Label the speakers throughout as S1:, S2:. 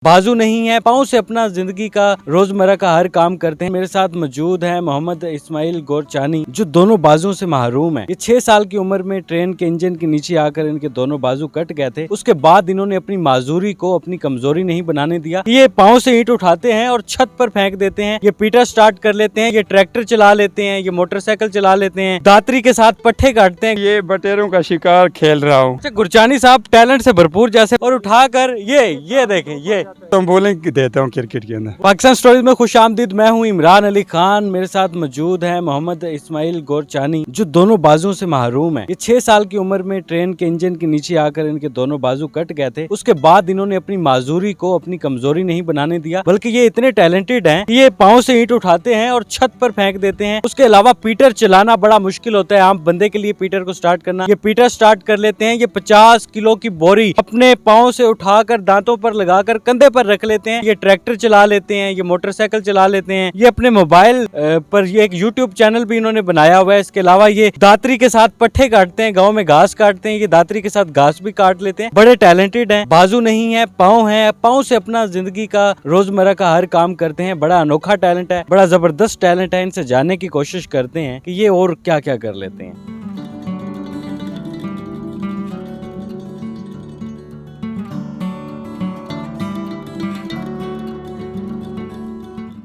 S1: बाजू नहीं है, पाँव से अपना जिंदगी का रोजमर्रा का हर काम करते हैं। मेरे साथ मौजूद है मोहम्मद इस्माइल गोरचानी, जो दोनों बाजुओं से महरूम है। ये 6 साल की उम्र में ट्रेन के इंजन के नीचे आकर इनके दोनों बाजू कट गए थे। उसके बाद इन्होंने अपनी माजूरी को अपनी कमजोरी नहीं बनाने दिया। ये पाँव से ईंट उठाते हैं और छत पर फेंक देते हैं। ये पीटर स्टार्ट कर लेते हैं, ये ट्रैक्टर चला लेते हैं, ये मोटरसाइकिल चला लेते हैं, दातरी के साथ पट्टे काटते हैं।
S2: ये बटेरों का शिकार खेल रहा हूँ।
S1: अच्छा, गुरचानी साहब टैलेंट से भरपूर जैसे, और उठाकर ये देखें, ये
S2: तुम बोलें कि देता हूँ क्रिकेट के अंदर।
S1: पाकिस्तान स्टोरीज में खुश आमदीद। मैं हूँ इमरान अली खान। मेरे साथ मौजूद है मोहम्मद इस्माइल गोरचानी, जो दोनों बाजुओं से महरूम है। ये 6 साल की उम्र में ट्रेन के इंजन के नीचे आकर इनके दोनों बाजू कट गए थे। उसके बाद इन्होंने अपनी माजूरी को अपनी कमजोरी नहीं बनाने दिया, बल्कि ये इतने टैलेंटेड हैं कि ये पाँव से ईंट उठाते हैं और छत पर फेंक देते हैं। उसके अलावा पीटर चलाना बड़ा मुश्किल होता है आम बंदे के लिए, पीटर को स्टार्ट करना। ये पीटर स्टार्ट कर लेते हैं। ये 50 किलो की बोरी अपने पाँव से उठाकर दांतों पर लगाकर कंधे पर रख लेते हैं। ये ट्रैक्टर चला लेते हैं, ये मोटरसाइकिल चला लेते हैं। ये अपने मोबाइल पर ये एक यूट्यूब चैनल भी इन्होंने बनाया हुआ है। इसके अलावा ये दातरी के साथ पट्टे काटते हैं, गाँव में घास काटते हैं। ये दातरी के साथ घास भी काट लेते हैं। बड़े टैलेंटेड हैं। बाजू नहीं है, पाँव है, पाँव से अपना जिंदगी का रोजमर्रा का हर काम करते हैं। बड़ा अनोखा टैलेंट है, बड़ा जबरदस्त टैलेंट है। इनसे जानने की कोशिश करते हैं कि ये और क्या क्या कर लेते हैं।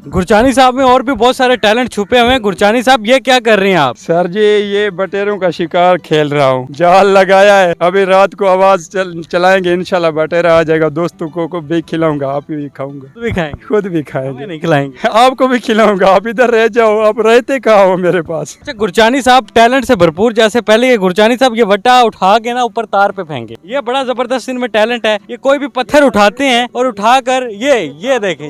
S1: गुरचानी साहब में और भी बहुत सारे टैलेंट छुपे हुए हैं। गुरचानी साहब, ये क्या कर रहे हैं आप?
S2: सर जी, ये बटेरों का शिकार खेल रहा हूँ। जाल लगाया है, अभी रात को आवाज चलाएंगे, इंशाल्लाह बटेरा आ जाएगा। दोस्तों को भी खिलाऊंगा, आप भी खाऊंगा,
S1: खुद भी खाएंगे?
S2: खुद भी खाएंगे,
S1: नहीं खिलाएंगे,
S2: आपको भी खिलाऊंगा। आप इधर रह जाओ, आप रहते कहाँ हो मेरे पास।
S1: अच्छा, गुरचानी साहब टैलेंट से भरपूर जैसे। पहले ये गुरचानी साहब ये वट्टा उठा के ना ऊपर तार पे फेंके, ये बड़ा जबरदस्त इनमें टैलेंट है। ये कोई भी पत्थर उठाते हैं और उठाकर ये देखें,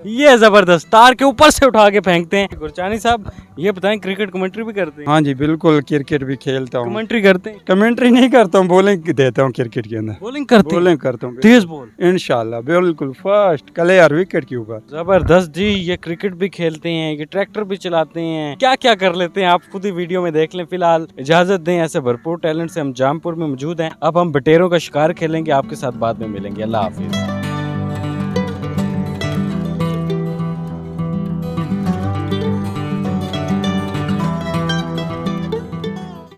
S1: ये जबरदस्त तार के ऊपर से उठा के फेंकते हैं। गुरचानी साहब, ये बताएं, क्रिकेट कमेंट्री भी करते हैं?
S2: हाँ जी बिल्कुल, क्रिकेट भी खेलता हूँ।
S1: कमेंट्री करते हैं?
S2: कमेंट्री नहीं करता हूँ, बॉलिंग देता हूँ क्रिकेट के अंदर।
S1: बॉलिंग करते हैं?
S2: बॉलिंग करता हूँ,
S1: तेज बॉल
S2: इंशाल्लाह बिल्कुल फर्स्ट क्लियर विकेट के ऊपर।
S1: जबरदस्त जी। ये क्रिकेट भी खेलते हैं, ये ट्रैक्टर भी चलाते हैं, क्या क्या कर लेते हैं आप खुद ही वीडियो में देख लें। फिलहाल इजाजत दें, ऐसे भरपूर टैलेंट से हम जामपुर में मौजूद हैं। अब हम बटेरों का शिकार खेलेंगे, आपके साथ बाद में मिलेंगे। अल्लाह हाफिज।